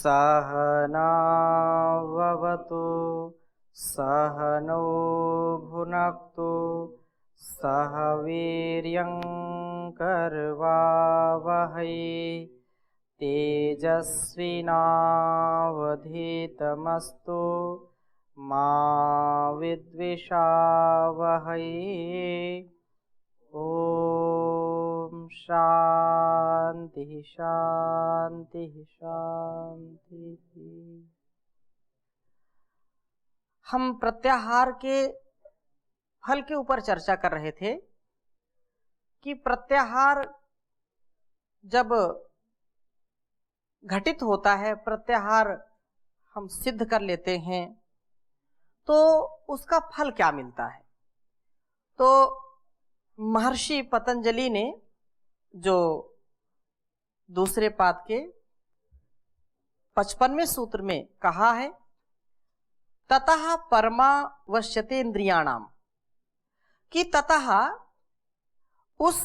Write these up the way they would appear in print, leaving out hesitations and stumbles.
सहनाववतु सहनौ भुनक्तु सह वीर्यं करवावहै तेजस्विनावधीतमस्तु मा विद्विषावहै। ओम शांति शांति शांति। हम प्रत्याहार के फल के ऊपर चर्चा कर रहे थे कि प्रत्याहार जब घटित होता है, प्रत्याहार हम सिद्ध कर लेते हैं तो उसका फल क्या मिलता है। तो महर्षि पतंजलि ने जो दूसरे पाद के 55वें सूत्र में कहा है, ततः परमा वश्यते इंद्रियाणाम, कि ततः उस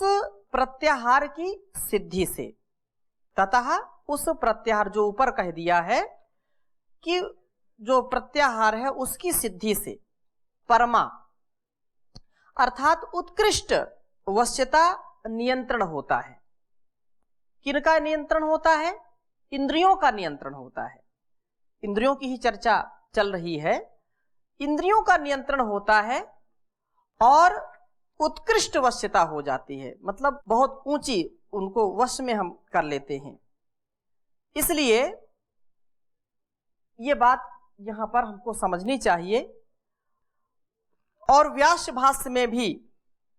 प्रत्याहार की सिद्धि से, ततः उस प्रत्याहार जो ऊपर कह दिया है कि जो प्रत्याहार है उसकी सिद्धि से, परमा अर्थात उत्कृष्ट वश्यता नियंत्रण होता है। किनका नियंत्रण होता है? इंद्रियों का नियंत्रण होता है। इंद्रियों की ही चर्चा चल रही है। इंद्रियों का नियंत्रण होता है और उत्कृष्ट वश्यता हो जाती है, मतलब बहुत ऊंची उनको वश में हम कर लेते हैं। इसलिए ये बात यहां पर हमको समझनी चाहिए। और व्यास भाष्य में भी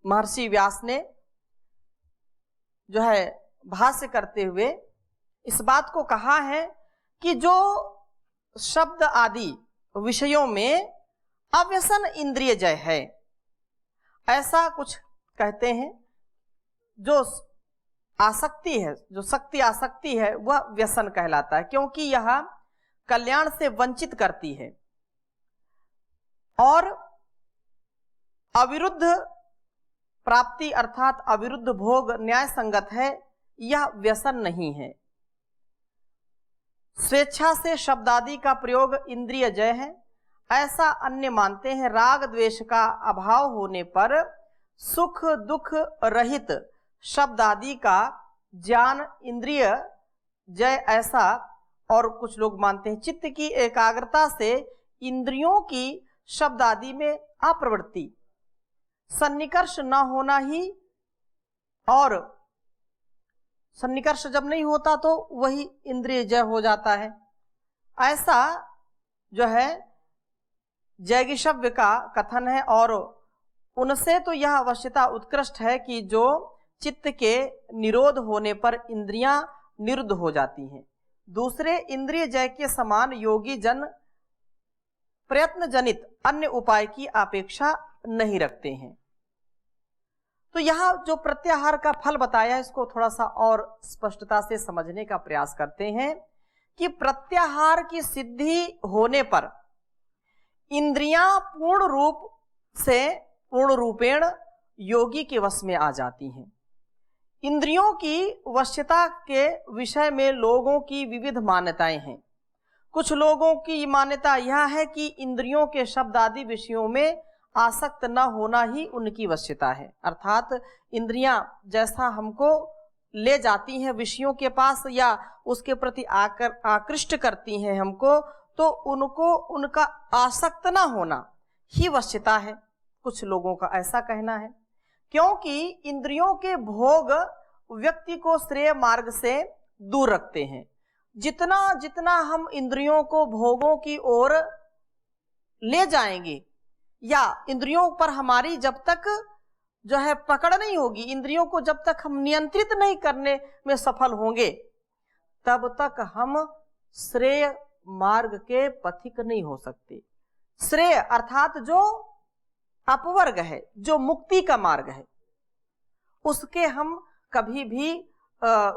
महर्षि व्यास ने जो है भाष्य करते हुए इस बात को कहा है कि जो शब्द आदि विषयों में अव्यसन इंद्रिय जय है, ऐसा कुछ कहते हैं। जो आसक्ति है, जो शक्ति आसक्ति है, वह व्यसन कहलाता है, क्योंकि यह कल्याण से वंचित करती है। और अविरुद्ध प्राप्ति अर्थात अविरुद्ध भोग न्याय संगत है, यह व्यसन नहीं है। स्वेच्छा से शब्द आदि का प्रयोग इंद्रिय जय है, ऐसा अन्य मानते हैं। राग द्वेष का अभाव होने पर सुख दुख रहित शब्द आदि का ज्ञान इंद्रिय जय, ऐसा और कुछ लोग मानते हैं। चित्त की एकाग्रता से इंद्रियों की शब्द आदि में अप्रवृत्ति, सन्निकर्ष न होना ही, और सन्निकर्ष जब नहीं होता तो वही इंद्रिय जय हो जाता है। ऐसा जो है जैगिषव्य का कथन है। और उनसे तो यह अवश्यता उत्कृष्ट है कि जो चित्त के निरोध होने पर इंद्रियां निरुद्ध हो जाती हैं। दूसरे इंद्रिय जय के समान योगी जन प्रयत्न जनित अन्य उपाय की अपेक्षा नहीं रखते हैं। तो यहां जो प्रत्याहार का फल बताया, इसको थोड़ा सा और स्पष्टता से समझने का प्रयास करते हैं कि प्रत्याहार की सिद्धि होने पर इंद्रियां पूर्ण रूपेण योगी के वश में आ जाती हैं। इंद्रियों की वश्यता के विषय में लोगों की विविध मान्यताएं हैं। कुछ लोगों की मान्यता यह है कि इंद्रियों के शब्द आदि विषयों में आसक्त न होना ही उनकी वश्यता है, अर्थात इंद्रियां जैसा हमको ले जाती हैं विषयों के पास या उसके प्रति आकृष्ट करती हैं हमको, तो उनको उनका आसक्त न होना ही वश्यता है। कुछ लोगों का ऐसा कहना है, क्योंकि इंद्रियों के भोग व्यक्ति को श्रेय मार्ग से दूर रखते हैं। जितना जितना हम इंद्रियों को भोगों की ओर ले जाएंगे या इंद्रियों पर हमारी जब तक जो है पकड़ नहीं होगी, इंद्रियों को जब तक हम नियंत्रित नहीं करने में सफल होंगे, तब तक हम श्रेय मार्ग के पथिक नहीं हो सकते। श्रेय अर्थात जो अपवर्ग है, जो मुक्ति का मार्ग है, उसके हम कभी भी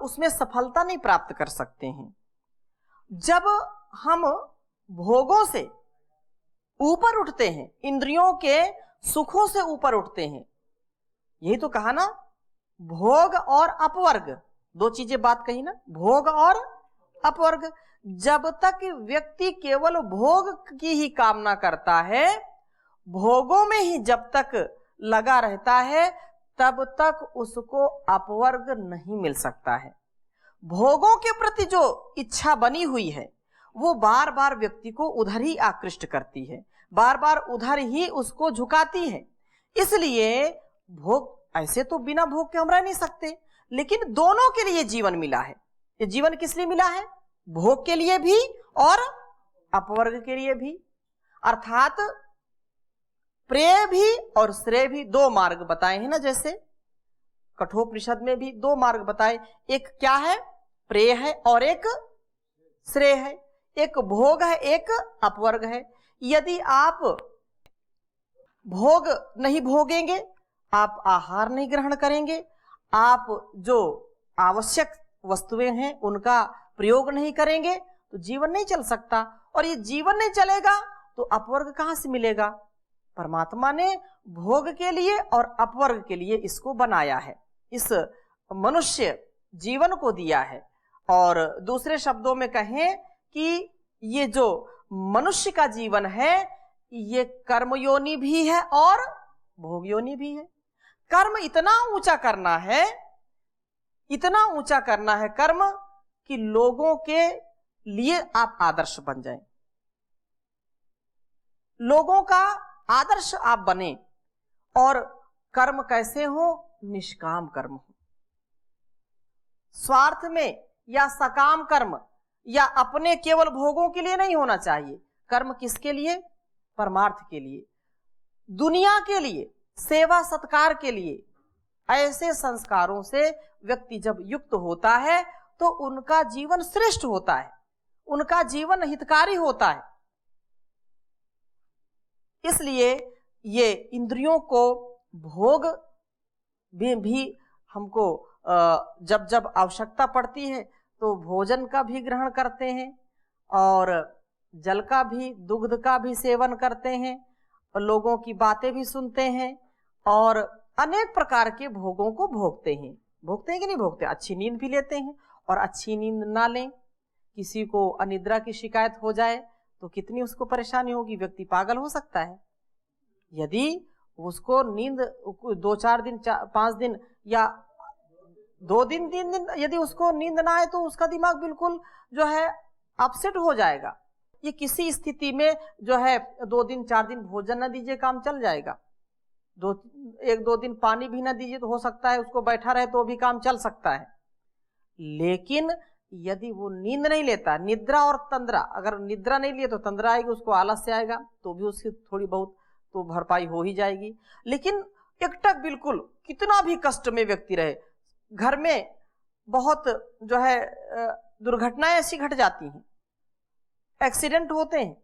उसमें सफलता नहीं प्राप्त कर सकते हैं। जब हम भोगों से ऊपर उठते हैं, इंद्रियों के सुखों से ऊपर उठते हैं, यही तो कहा ना, भोग और अपवर्ग, दो चीजें बात कही ना, भोग और अपवर्ग। जब तक व्यक्ति केवल भोग की ही कामना करता है, भोगों में ही जब तक लगा रहता है, तब तक उसको अपवर्ग नहीं मिल सकता है। भोगों के प्रति जो इच्छा बनी हुई है वो बार बार व्यक्ति को उधर ही आकृष्ट करती है, बार बार उधर ही उसको झुकाती है। इसलिए भोग, ऐसे तो बिना भोग के हम रह नहीं सकते, लेकिन दोनों के लिए जीवन मिला है। ये जीवन किस लिए मिला है? भोग के लिए भी और अपवर्ग के लिए भी। अर्थात प्रेय भी और श्रेय भी, दो मार्ग बताए हैं ना। जैसे कठोपनिषद में भी दो मार्ग बताए, एक क्या है? प्रेय है और एक श्रेय है। एक भोग है, एक अपवर्ग है। यदि आप भोग नहीं भोगेंगे, आप आहार नहीं ग्रहण करेंगे, आप जो आवश्यक वस्तुएं हैं उनका प्रयोग नहीं करेंगे, तो जीवन नहीं चल सकता। और ये जीवन नहीं चलेगा तो अपवर्ग कहां से मिलेगा? परमात्मा ने भोग के लिए और अपवर्ग के लिए इसको बनाया है, इस मनुष्य जीवन को दिया है। और दूसरे शब्दों में कहें कि ये जो मनुष्य का जीवन है, ये कर्मयोनि भी है और भोग योनि भी है। कर्म इतना ऊंचा करना है, इतना ऊंचा करना है कर्म, कि लोगों के लिए आप आदर्श बन जाएं, लोगों का आदर्श आप बने। और कर्म कैसे हो? निष्काम कर्म हो, स्वार्थ में या सकाम कर्म या अपने केवल भोगों के लिए नहीं होना चाहिए। कर्म किसके लिए? परमार्थ के लिए, दुनिया के लिए, सेवा सत्कार के लिए। ऐसे संस्कारों से व्यक्ति जब युक्त होता है तो उनका जीवन श्रेष्ठ होता है, उनका जीवन हितकारी होता है। इसलिए ये इंद्रियों को भोग भी हमको जब जब आवश्यकता पड़ती है तो भोजन का भी ग्रहण करते हैं, और जल का भी, दुग्ध का भी सेवन करते हैं, और लोगों की बातें भी सुनते हैं, और अनेक प्रकार के भोगों को भोगते हैं। भोगते हैं कि नहीं भोगते? अच्छी नींद भी लेते हैं, और अच्छी नींद ना लें, किसी को अनिद्रा की शिकायत हो जाए तो कितनी उसको परेशानी होगी, व्यक्ति पागल हो सकता है। यदि उसको नींद 2-4 दिन, 5 दिन या 2 दिन 3 दिन यदि उसको नींद ना आए तो उसका दिमाग बिल्कुल जो है अपसेट हो जाएगा। ये किसी स्थिति में जो है 2 दिन 4 दिन भोजन ना दीजिए, काम चल जाएगा। 1-2 दिन पानी भी ना दीजिए तो हो सकता है उसको बैठा रहे तो भी काम चल सकता है। लेकिन यदि वो नींद नहीं लेता, निद्रा और तंद्रा, अगर निद्रा नहीं लिए तो तंद्रा आएगी, उसको आलस्य आएगा, तो भी उसकी थोड़ी बहुत तो भरपाई हो ही जाएगी। लेकिन एकटक बिल्कुल कितना भी कष्ट में व्यक्ति रहे, घर में बहुत जो है दुर्घटनाएं ऐसी घट जाती हैं, एक्सीडेंट होते हैं,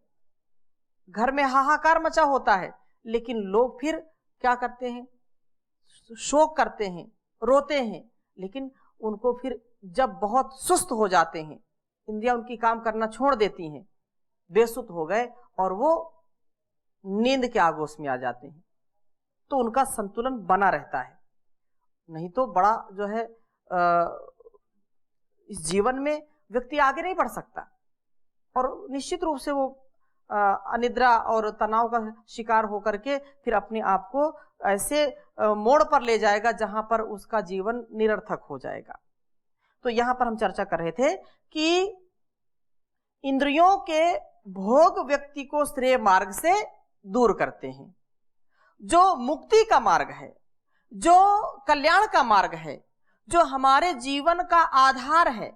घर में हाहाकार मचा होता है, लेकिन लोग फिर क्या करते हैं? शोक करते हैं, रोते हैं। लेकिन उनको फिर जब बहुत सुस्त हो जाते हैं, इंद्रियां उनकी काम करना छोड़ देती हैं, बेसुध हो गए और वो नींद के आगोश में आ जाते हैं, तो उनका संतुलन बना रहता है। नहीं तो बड़ा जो है इस जीवन में व्यक्ति आगे नहीं बढ़ सकता, और निश्चित रूप से वो अनिद्रा और तनाव का शिकार होकर के फिर अपने आप को ऐसे मोड़ पर ले जाएगा जहां पर उसका जीवन निरर्थक हो जाएगा। तो यहां पर हम चर्चा कर रहे थे कि इंद्रियों के भोग व्यक्ति को श्रेय मार्ग से दूर करते हैं। जो मुक्ति का मार्ग है, जो कल्याण का मार्ग है, जो हमारे जीवन का आधार है,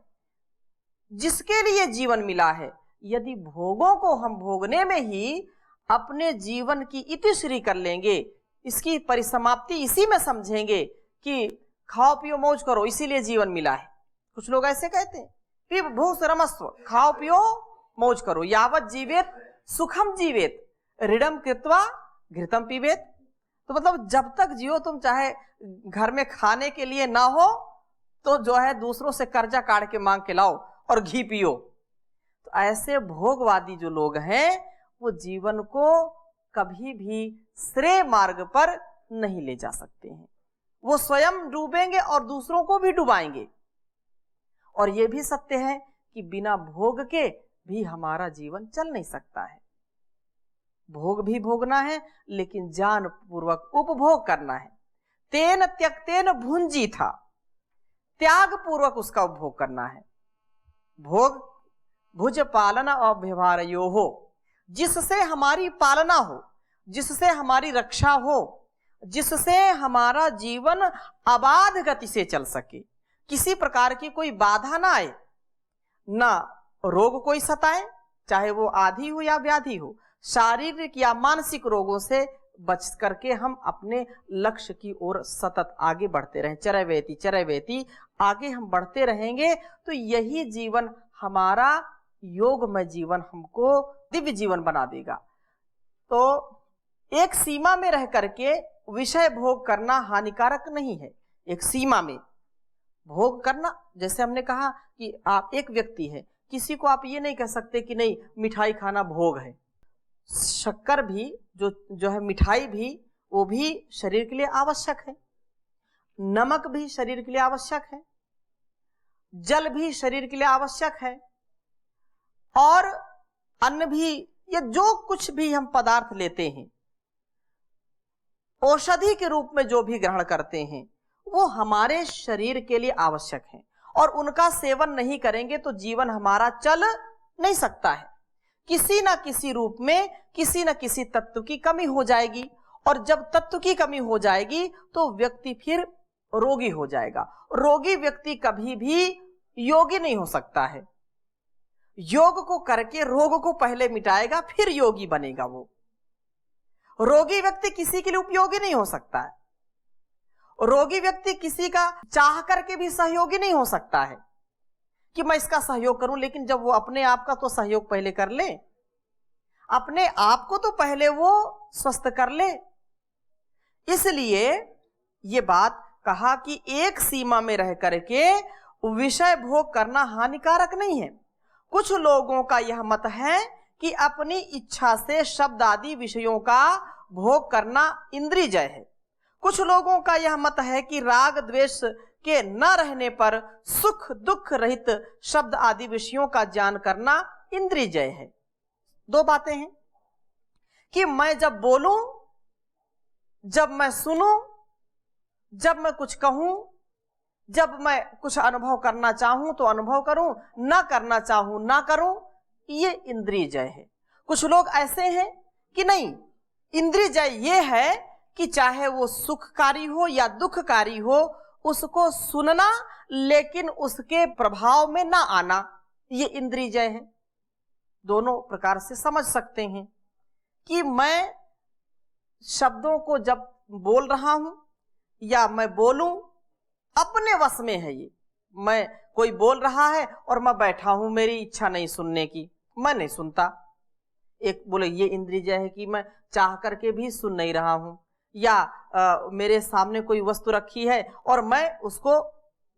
जिसके लिए जीवन मिला है, यदि भोगों को हम भोगने में ही अपने जीवन की इतिश्री कर लेंगे, इसकी परिसमाप्ति इसी में समझेंगे कि खाओ पियो मौज करो, इसीलिए जीवन मिला है। कुछ लोग ऐसे कहते हैं, पिब भूस रमस्व, खाओ पियो मौज करो, यावत जीवेत सुखम जीवेत, ऋणम कृत्वा घृतम पीवेत। तो मतलब जब तक जियो तुम, चाहे घर में खाने के लिए ना हो तो जो है दूसरों से कर्जा काट के मांग के लाओ और घी पियो। तो ऐसे भोगवादी जो लोग हैं वो जीवन को कभी भी श्रेय मार्ग पर नहीं ले जा सकते हैं। वो स्वयं डूबेंगे और दूसरों को भी डुबाएंगे। और ये भी सत्य है कि बिना भोग के भी हमारा जीवन चल नहीं सकता है। भोग भी भोगना है, लेकिन ज्ञान पूर्वक उपभोग करना है। तेन त्यक्तेन भुंजी था, त्याग पूर्वक उसका उपभोग करना है। भोग भुज पालना और व्यवहारयो हो, जिससे हमारी पालना हो, जिससे हमारी रक्षा हो, जिससे हमारा जीवन अबाध गति से चल सके, किसी प्रकार की कोई बाधा ना आए, ना रोग कोई सताए, चाहे वो आदि हो या व्याधि हो, शारीरिक या मानसिक रोगों से बच करके हम अपने लक्ष्य की ओर सतत आगे बढ़ते रहें। चरैवेति चरैवेति, आगे हम बढ़ते रहेंगे तो यही जीवन हमारा योगमय जीवन हमको दिव्य जीवन बना देगा। तो एक सीमा में रह करके विषय भोग करना हानिकारक नहीं है। एक सीमा में भोग करना, जैसे हमने कहा कि आप एक व्यक्ति है, किसी को आप ये नहीं कह सकते कि नहीं मिठाई खाना भोग है। शक्कर भी जो है, मिठाई भी, वो भी शरीर के लिए आवश्यक है। नमक भी शरीर के लिए आवश्यक है, जल भी शरीर के लिए आवश्यक है, और अन्न भी। ये जो कुछ भी हम पदार्थ लेते हैं, औषधि के रूप में जो भी ग्रहण करते हैं, वो हमारे शरीर के लिए आवश्यक है, और उनका सेवन नहीं करेंगे तो जीवन हमारा चल नहीं सकता है। किसी न किसी रूप में किसी न किसी तत्व की कमी हो जाएगी, और जब तत्व की कमी हो जाएगी तो व्यक्ति फिर रोगी हो जाएगा। रोगी व्यक्ति कभी भी योगी नहीं हो सकता है। योग को करके रोग को पहले मिटाएगा, फिर योगी बनेगा। वो रोगी व्यक्ति किसी के लिए उपयोगी नहीं हो सकता है। रोगी व्यक्ति किसी का चाह करके भी सहयोगी नहीं हो सकता है कि मैं इसका सहयोग करूं, लेकिन जब वो अपने आप का तो सहयोग पहले कर ले, अपने आप को तो पहले वो स्वस्थ कर ले। इसलिए ये बात कहा कि एक सीमा में रह करके विषय भोग करना हानिकारक नहीं है। कुछ लोगों का यह मत है कि अपनी इच्छा से शब्द आदि विषयों का भोग करना इंद्रियजय है। कुछ लोगों का यह मत है कि राग द्वेष के न रहने पर सुख दुख रहित शब्द आदि विषयों का ज्ञान करना इंद्रियजय है। दो बातें हैं कि मैं जब बोलूं, जब मैं सुनूं, जब मैं कुछ कहूं, जब मैं कुछ अनुभव करना चाहूं तो अनुभव करूं, ना करना चाहूं ना करूं, ये इंद्रियजय है। कुछ लोग ऐसे हैं कि नहीं, इंद्रियजय ये है कि चाहे वो सुखकारी हो या दुखकारी हो, उसको सुनना लेकिन उसके प्रभाव में ना आना, ये इंद्रियजय है। दोनों प्रकार से समझ सकते हैं कि मैं शब्दों को जब बोल रहा हूं या मैं बोलूं, अपने वश में है ये। मैं, कोई बोल रहा है और मैं बैठा हूं, मेरी इच्छा नहीं सुनने की, मैं नहीं सुनता। एक बोले ये इंद्रियजय है कि मैं चाह करके भी सुन नहीं रहा हूं, या मेरे सामने कोई वस्तु रखी है और मैं उसको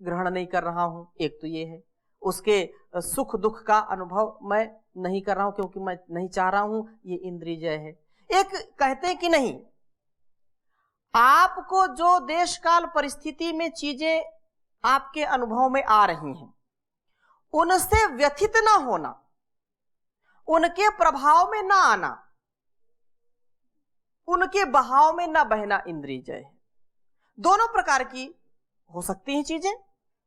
ग्रहण नहीं कर रहा हूं, एक तो ये है। उसके सुख दुख का अनुभव मैं नहीं कर रहा हूं क्योंकि मैं नहीं चाह रहा हूं, ये इंद्रियजय है। एक कहते हैं कि नहीं, आपको जो देश काल परिस्थिति में चीजें आपके अनुभव में आ रही हैं, उनसे व्यथित ना होना, उनके प्रभाव में ना आना, उनके बहाव में ना बहना इंद्रियजय है। दोनों प्रकार की हो सकती हैं चीजें।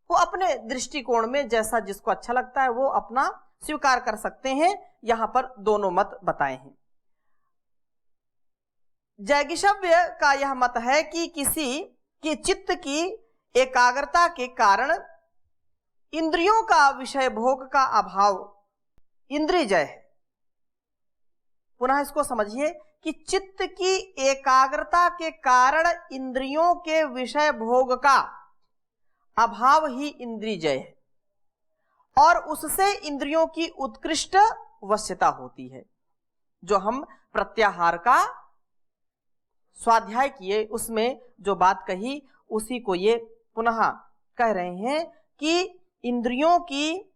वो अपने दृष्टिकोण में जैसा जिसको अच्छा लगता है वो अपना स्वीकार कर सकते हैं। यहां पर दोनों मत बताए हैं। जैगिषव्य का यह मत है कि किसी के चित्त की एकाग्रता के कारण इंद्रियों का विषय भोग का अभाव इंद्रियजय है। पुनः इसको समझिए कि चित्त की एकाग्रता के कारण इंद्रियों के विषय भोग का अभाव ही इंद्रियजय है, और उससे इंद्रियों की उत्कृष्ट वश्यता होती है। जो हम प्रत्याहार का स्वाध्याय किए, उसमें जो बात कही उसी को ये पुनः कह रहे हैं कि इंद्रियों की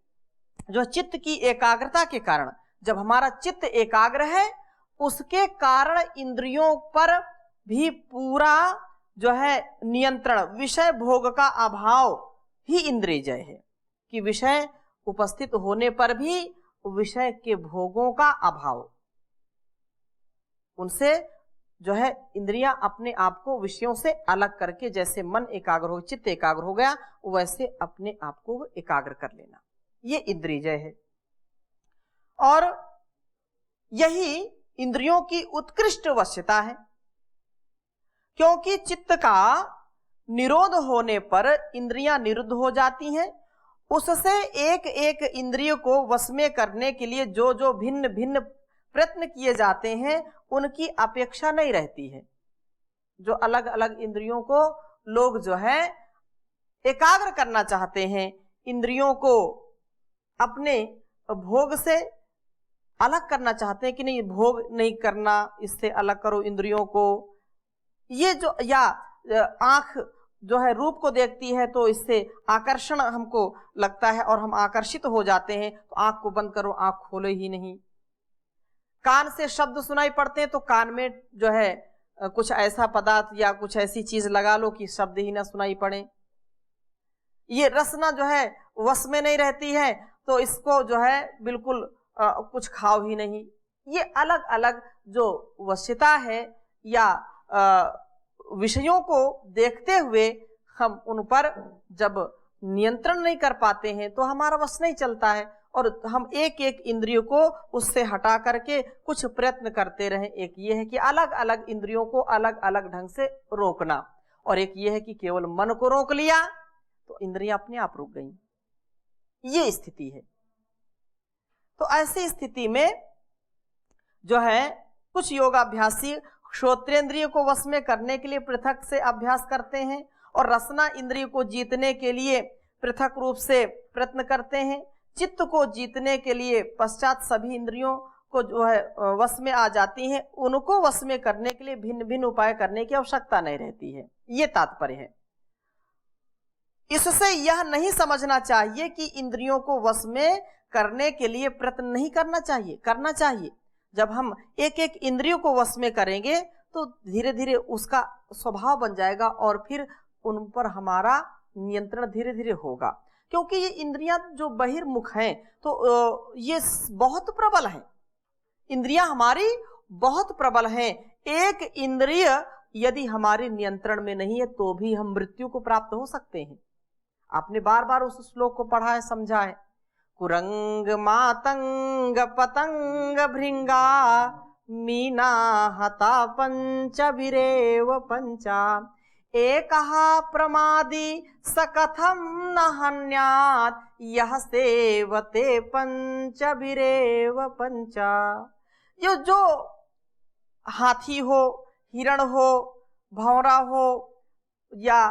जो चित्त की एकाग्रता के कारण, जब हमारा चित्त एकाग्र है, उसके कारण इंद्रियों पर भी पूरा जो है नियंत्रण, विषय भोग का अभाव ही इंद्रियजय है। कि विषय उपस्थित होने पर भी विषय के भोगों का अभाव, उनसे जो है इंद्रियां अपने आप को विषयों से अलग करके, जैसे मन एकाग्र हो, चित्त एकाग्र हो गया, वैसे अपने आप को एकाग्र कर लेना, ये इंद्रियजय है। और यही इंद्रियों की उत्कृष्ट वश्यता है, क्योंकि चित्त का निरोध होने पर इंद्रियां निरुद्ध हो जाती हैं। उससे एक एक इंद्रिय को वश में करने के लिए जो जो भिन्न भिन्न प्रयत्न किए जाते हैं, उनकी अपेक्षा नहीं रहती है। जो अलग अलग इंद्रियों को लोग जो है एकाग्र करना चाहते हैं, इंद्रियों को अपने भोग से अलग करना चाहते हैं कि नहीं, भोग नहीं करना, इससे अलग करो इंद्रियों को। ये जो, या आंख जो है रूप को देखती है तो इससे आकर्षण हमको लगता है और हम आकर्षित हो जाते हैं, तो आंख को बंद करो, आंख खोलो ही नहीं। कान से शब्द सुनाई पड़ते हैं तो कान में जो है कुछ ऐसा पदार्थ या कुछ ऐसी चीज लगा लो कि शब्द ही ना सुनाई पड़े। ये रसना जो है वश में नहीं रहती है तो इसको जो है बिल्कुल कुछ खाओ ही नहीं। ये अलग अलग जो वश्यता है या विषयों को देखते हुए हम उन पर जब नियंत्रण नहीं कर पाते हैं तो हमारा वश नहीं चलता है और हम एक एक इंद्रियों को उससे हटा करके कुछ प्रयत्न करते रहें। एक ये है कि अलग अलग इंद्रियों को अलग अलग ढंग से रोकना, और एक ये है कि केवल मन को रोक लिया तो इंद्रियां अपने आप रुक गई। ये स्थिति है। तो ऐसी स्थिति में जो है कुछ योगाभ्यासी श्रोत्रेंद्रिय को वश में करने के लिए पृथक से अभ्यास करते हैं और रसना इंद्रिय को जीतने के लिए पृथक रूप से प्रयत्न करते हैं। चित्त को जीतने के लिए पश्चात सभी इंद्रियों को जो है वश में आ जाती हैं, उनको वश में करने के लिए भिन्न भिन्न उपाय करने की आवश्यकता नहीं रहती है। ये तात्पर्य है। इससे यह नहीं समझना चाहिए कि इंद्रियों को वश में करने के लिए प्रयत्न नहीं करना चाहिए, करना चाहिए। जब हम एक एक इंद्रियों को वश में करेंगे तो धीरे धीरे उसका स्वभाव बन जाएगा और फिर उन पर हमारा नियंत्रण धीरे धीरे होगा। क्योंकि ये इंद्रियां जो बहिर्मुख हैं तो ये बहुत प्रबल हैं। इंद्रियां हमारी बहुत प्रबल हैं। एक इंद्रिय यदि हमारे नियंत्रण में नहीं है तो भी हम मृत्यु को प्राप्त हो सकते हैं। आपने बार बार उस श्लोक को पढ़ा है, समझा है। कुरंग मातंग पतंग भृंगा मीना हता पंचभिरेव पंचा एकहा प्रमादी सकथम न हन्यात् यह सेवते पंचभिरेव पंचा। ये जो हाथी हो, हिरण हो, भंवरा हो या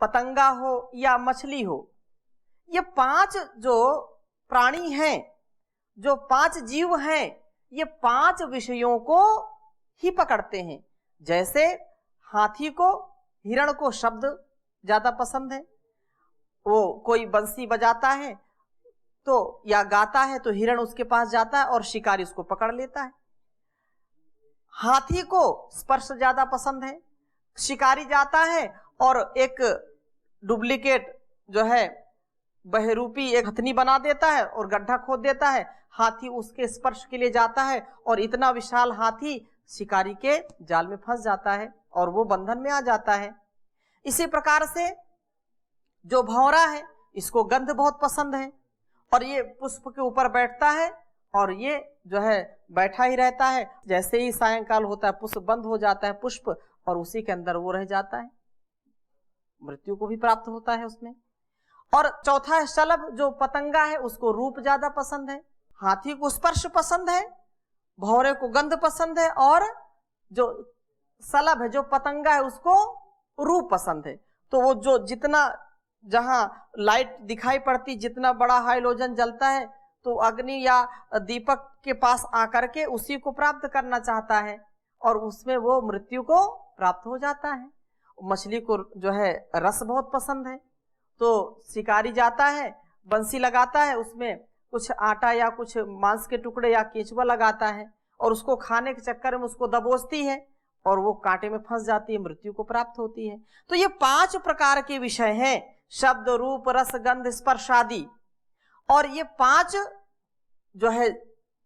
पतंगा हो या मछली हो, ये पांच जो प्राणी हैं, जो पांच जीव हैं, ये पांच विषयों को ही पकड़ते हैं। जैसे हाथी को, हिरण को शब्द ज्यादा पसंद है, वो कोई बंसी बजाता है तो या गाता है तो हिरण उसके पास जाता है और शिकारी उसको पकड़ लेता है। हाथी को स्पर्श ज्यादा पसंद है, शिकारी जाता है और एक डुप्लीकेट जो है बहरूपी एक हथनी बना देता है और गड्ढा खोद देता है। हाथी उसके स्पर्श के लिए जाता है और इतना विशाल हाथी शिकारी के जाल में फंस जाता है और वो बंधन में आ जाता है। इसी प्रकार से जो भंवरा है, इसको गंध बहुत पसंद है और ये पुष्प के ऊपर बैठता है और ये जो है बैठा ही रहता है। जैसे ही सायंकाल होता है पुष्प बंद हो जाता है पुष्प, और उसी के अंदर वो रह जाता है, मृत्यु को भी प्राप्त होता है उसमें। और चौथा है शलभ, जो पतंगा है, उसको रूप ज्यादा पसंद है। हाथी को स्पर्श पसंद है, भौरे को गंध पसंद है, और जो शलभ है, जो पतंगा है, उसको रूप पसंद है। तो वो जो जितना जहां लाइट दिखाई पड़ती, जितना बड़ा हाइलोजन जलता है, तो अग्नि या दीपक के पास आकर के उसी को प्राप्त करना चाहता है और उसमें वो मृत्यु को प्राप्त हो जाता है। मछली को जो है रस बहुत पसंद है, तो शिकारी जाता है, बंसी लगाता है, उसमें कुछ आटा या कुछ मांस के टुकड़े या केचुआ लगाता है और उसको खाने के चक्कर में उसको दबोचती है और वो कांटे में फंस जाती है, मृत्यु को प्राप्त होती है। तो ये 5 प्रकार के विषय हैं, शब्द, रूप, रस, गंध, स्पर्श आदि। और ये 5 जो है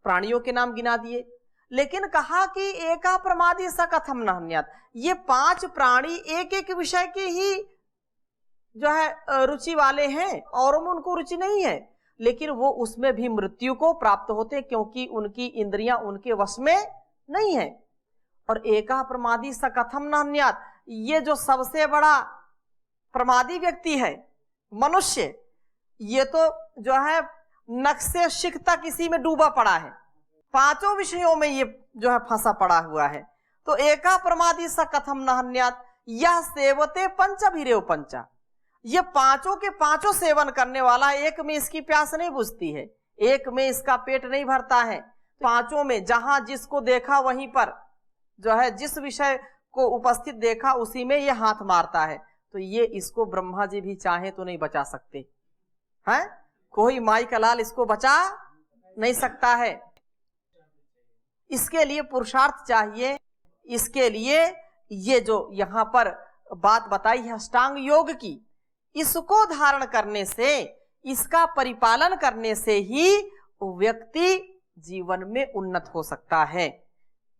प्राणियों के नाम गिना दिए, लेकिन कहा कि एका प्रमादी स कथम न हन्यात्। ये 5 प्राणी एक एक विषय के ही जो है रुचि वाले हैं, औरों में उनको रुचि नहीं है, लेकिन वो उसमें भी मृत्यु को प्राप्त होते क्योंकि उनकी इंद्रियां उनके वश में नहीं है। और एका प्रमादी स कथम न हन्यात्, ये जो सबसे बड़ा प्रमादी व्यक्ति है मनुष्य, ये तो जो है नख से शिख तक इसी में डूबा पड़ा है, 5 विषयों में ये जो है फंसा पड़ा हुआ है। तो एका प्रमादी स कथम न हन्यात् यह सेवते पंचभिरेव पंचा, ये 5 के 5 सेवन करने वाला, एक में इसकी प्यास नहीं बुझती है, एक में इसका पेट नहीं भरता है, 5 में जहां जिसको देखा वहीं पर जो है जिस विषय को उपस्थित देखा उसी में ये हाथ मारता है। तो ये इसको ब्रह्मा जी भी चाहे तो नहीं बचा सकते हैं, कोई माई का लाल इसको बचा नहीं सकता है। इसके लिए पुरुषार्थ चाहिए, इसके लिए ये जो यहां पर बात बताई है अष्टांग योग की, इसको धारण करने से, इसका परिपालन करने से ही व्यक्ति जीवन में उन्नत हो सकता है,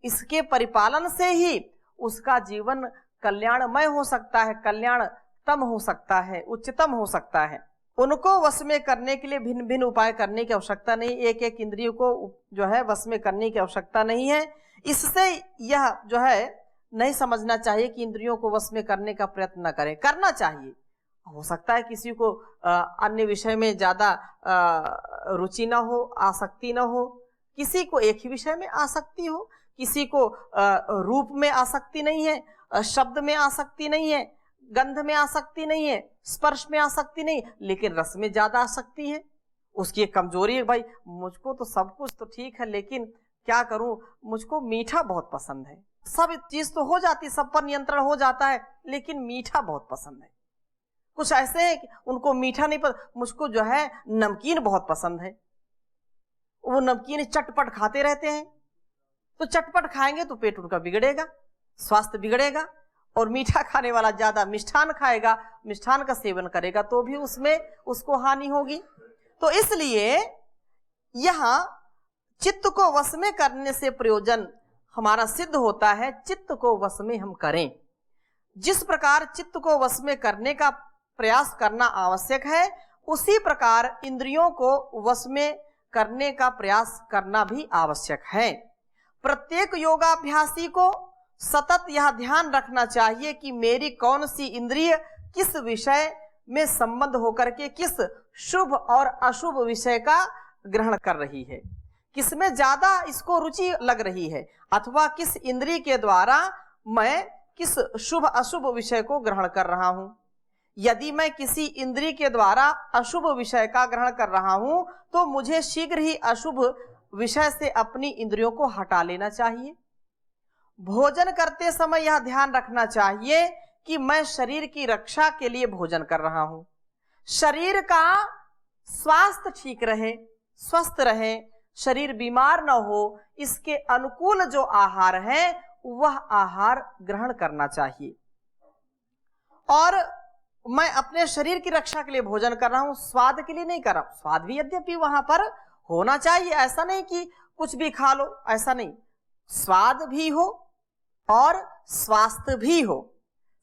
इसके परिपालन से ही उसका जीवन कल्याणमय हो सकता है, कल्याणतम हो सकता है, उच्चतम हो सकता है। उनको वश में करने के लिए भिन्न भिन्न उपाय करने की आवश्यकता नहीं, एक एक इंद्रियों को जो है वश में करने की आवश्यकता नहीं है। इससे यह जो है नहीं समझना चाहिए कि इंद्रियों को वश में करने का प्रयत्न न करें, करना चाहिए। हो सकता है किसी को अन्य विषय में ज्यादा रुचि न हो, आसक्ति न हो, किसी को एक ही विषय में आसक्ति हो, किसी को रूप में आसक्ति नहीं है, शब्द में आसक्ति नहीं है, गंध में आसक्ति नहीं है, स्पर्श में आसक्ति नहीं, लेकिन रस में ज्यादा आसक्ति है। उसकी एक कमजोरी है, भाई मुझको तो सब कुछ तो ठीक है लेकिन क्या करूं, मुझको मीठा बहुत पसंद है। सब चीज तो हो जाती, सब पर नियंत्रण हो जाता है, लेकिन मीठा बहुत पसंद है। कुछ ऐसे हैं कि उनको मीठा नहीं पसंद, मुझको जो है नमकीन बहुत पसंद है, वो नमकीन चटपट खाते रहते हैं। तो चटपट खाएंगे तो पेट उनका बिगड़ेगा, स्वास्थ्य बिगड़ेगा, और मीठा खाने वाला ज्यादा मिष्ठान खाएगा, मिष्ठान का सेवन करेगा तो भी उसमें उसको हानि होगी। तो इसलिए यहां चित्त को वश में करने से प्रयोजन हमारा सिद्ध होता है, चित्त को वश में हम करें। जिस प्रकार चित्त को वश में करने का प्रयास करना आवश्यक है, उसी प्रकार इंद्रियों को वश में करने का प्रयास करना भी आवश्यक है। प्रत्येक योगाभ्यासी को सतत यह ध्यान रखना चाहिए कि मेरी कौन सी इंद्रिय किस विषय में संबंध होकर के किस शुभ और अशुभ विषय का ग्रहण कर रही है, किसमें ज्यादा इसको रुचि लग रही है, अथवा किस इंद्रिय के द्वारा मैं किस शुभ अशुभ विषय को ग्रहण कर रहा हूं। यदि मैं किसी इंद्रिय के द्वारा अशुभ विषय का ग्रहण कर रहा हूं तो मुझे शीघ्र ही अशुभ विषय से अपनी इंद्रियों को हटा लेना चाहिए। भोजन करते समय यह ध्यान रखना चाहिए कि मैं शरीर की रक्षा के लिए भोजन कर रहा हूं, शरीर का स्वास्थ्य ठीक रहे, स्वस्थ रहे, शरीर बीमार न हो, इसके अनुकूल जो आहार है वह आहार ग्रहण करना चाहिए। और मैं अपने शरीर की रक्षा के लिए भोजन कर रहा हूं, स्वाद के लिए नहीं कर रहा हूं। स्वाद भी यद्यपि वहां पर होना चाहिए, ऐसा नहीं कि कुछ भी खा लो, ऐसा नहीं, स्वाद भी हो और स्वास्थ्य भी हो।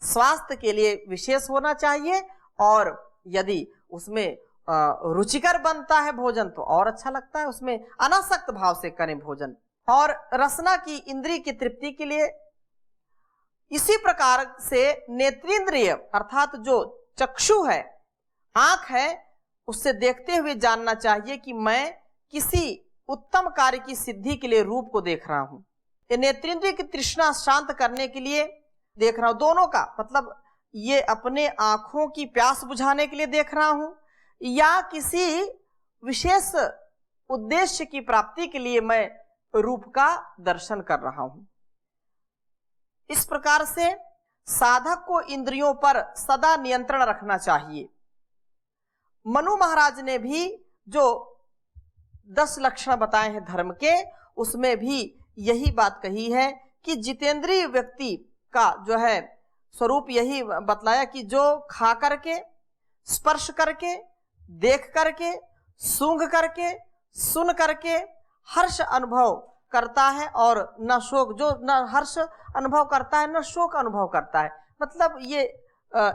स्वास्थ्य के लिए विशेष होना चाहिए, और यदि उसमें रुचिकर बनता है भोजन तो और अच्छा लगता है, उसमें अनासक्त भाव से करें भोजन। और रसना की इंद्रिय की तृप्ति के लिए इसी प्रकार से नेत्रेंद्रिय अर्थात जो चक्षु है, आंख है, उससे देखते हुए जानना चाहिए कि मैं किसी उत्तम कार्य की सिद्धि के लिए रूप को देख रहा हूं। ये नेत्रेंद्रिय की तृष्णा शांत करने के लिए देख रहा हूं, दोनों का मतलब ये अपने आंखों की प्यास बुझाने के लिए देख रहा हूं या किसी विशेष उद्देश्य की प्राप्ति के लिए मैं रूप का दर्शन कर रहा हूं। इस प्रकार से साधक को इंद्रियों पर सदा नियंत्रण रखना चाहिए। मनु महाराज ने भी जो 10 लक्षण बताए हैं धर्म के, उसमें भी यही बात कही है कि जितेंद्रिय व्यक्ति का जो है स्वरूप यही बतलाया कि जो खा करके, स्पर्श करके, देख करके, सूंघ करके, सुन करके हर्ष अनुभव करता है और न शोक, जो न हर्ष अनुभव करता है न शोक अनुभव करता है। मतलब ये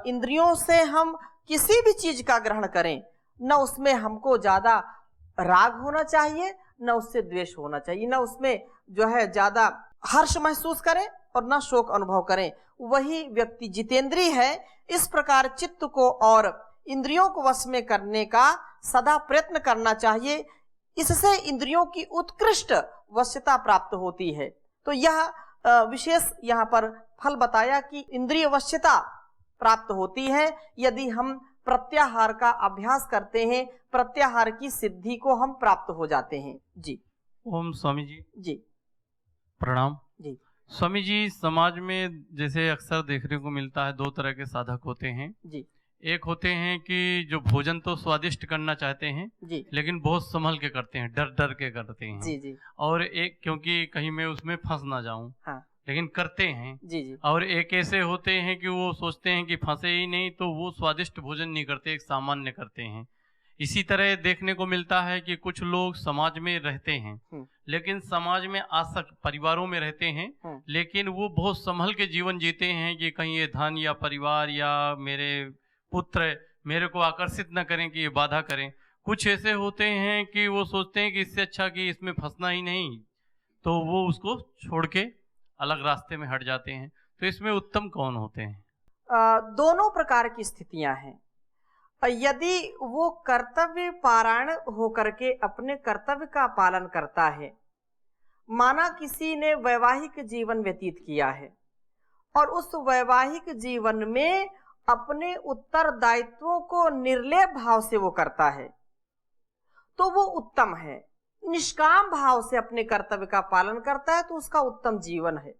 इंद्रियों से हम किसी भी चीज का ग्रहण करें, न उसमें हमको ज्यादा राग होना चाहिए, न उससे द्वेष होना चाहिए, न उसमें जो है ज्यादा हर्ष महसूस करें और न शोक अनुभव करें। वही व्यक्ति जितेंद्रिय है। इस प्रकार चित्त को और इंद्रियों को वश में करने का सदा प्रयत्न करना चाहिए। इससे इंद्रियों की उत्कृष्ट वश्यता प्राप्त होती है। तो यह विशेष यहाँ पर फल बताया कि इंद्रिय वश्यता प्राप्त होती है यदि हम प्रत्याहार का अभ्यास करते हैं, प्रत्याहार की सिद्धि को हम प्राप्त हो जाते हैं। जी। ओम स्वामी जी। जी प्रणाम जी। स्वामी जी, समाज में जैसे अक्सर देखने को मिलता है, दो तरह के साधक होते हैं जी। एक होते हैं कि जो भोजन तो स्वादिष्ट करना चाहते हैं जी। लेकिन बहुत संभल के करते हैं, डर डर के करते हैं। जी जी। और एक क्योंकि कहीं मैं उसमें फंस ना जाऊं, हाँ। लेकिन करते हैं। जी जी। और एक ऐसे होते हैं कि वो सोचते हैं कि फंसे ही नहीं, तो वो स्वादिष्ट भोजन नहीं करते, एक सामान्य करते हैं। इसी तरह देखने को मिलता है कि कुछ लोग समाज में रहते हैं लेकिन समाज में आसक्त परिवारों में रहते हैं, लेकिन वो बहुत संभल के जीवन जीते हैं कि कहीं ये धन या परिवार या मेरे पुत्र मेरे को आकर्षित न करें कि ये बाधा करें। कुछ ऐसे होते हैं कि वो सोचते हैं कि इससे अच्छा कि इसमें फंसना ही नहीं, तो वो उसको छोड़ के अलग रास्ते में हट जाते हैं। तो इसमें उत्तम कौन होते हैं? दोनों प्रकार की स्थितियां हैं। यदि वो कर्तव्य पारायण होकर के अपने कर्तव्य का पालन करता है, माना किसी ने वैवाहिक जीवन व्यतीत किया है और उस वैवाहिक जीवन में अपने उत्तरदायित्वों को निर्लेप भाव से वो करता है, तो वो उत्तम है। निष्काम भाव से अपने कर्तव्य का पालन करता है तो उसका उत्तम जीवन है।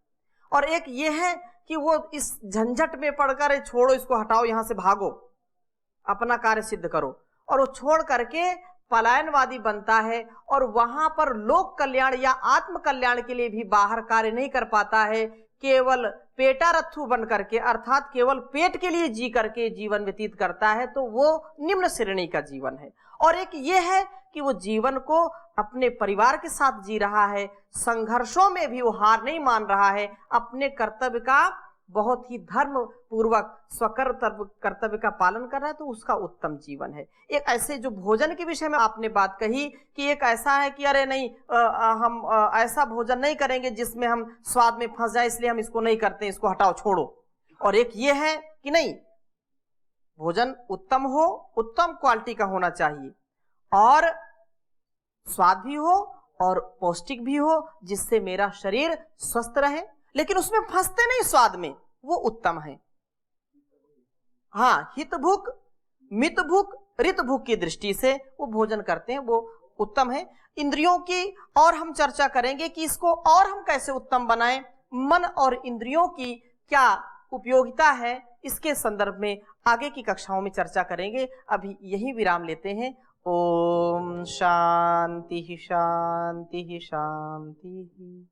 और एक ये है कि वो इस झंझट में पड़कर छोड़ो, इसको हटाओ, यहां से भागो, अपना कार्य सिद्ध करो, और वो छोड़ करके पलायनवादी बनता है और वहां पर लोक कल्याण या आत्म कल्याण के लिए भी बाहर कार्य नहीं कर पाता है, केवल पेटारथू बन करके अर्थात केवल पेट के लिए जी करके जीवन व्यतीत करता है, तो वो निम्न श्रेणी का जीवन है। और एक ये है कि वो जीवन को अपने परिवार के साथ जी रहा है, संघर्षों में भी वो हार नहीं मान रहा है, अपने कर्तव्य का बहुत ही धर्म पूर्वक कर्तव्य का पालन कर रहा है, तो उसका उत्तम जीवन है। एक ऐसे जो भोजन के विषय में आपने बात कही कि एक ऐसा है कि अरे नहीं, हम ऐसा भोजन नहीं करेंगे जिसमें हम स्वाद में फंस जाए, इसलिए हम इसको नहीं करते, इसको हटाओ, छोड़ो। और एक ये है कि नहीं, भोजन उत्तम हो, उत्तम क्वालिटी का होना चाहिए और स्वाद भी हो और पौष्टिक भी हो, जिससे मेरा शरीर स्वस्थ रहे, लेकिन उसमें फंसते नहीं स्वाद में, वो उत्तम है। हाँ, हित भूख, मित भूख, ऋत भूख की दृष्टि से वो भोजन करते हैं, वो उत्तम है। इंद्रियों की और हम चर्चा करेंगे कि इसको और हम कैसे उत्तम बनाएं, मन और इंद्रियों की क्या उपयोगिता है, इसके संदर्भ में आगे की कक्षाओं में चर्चा करेंगे। अभी यही विराम लेते हैं। ओम शांति शांति शांति।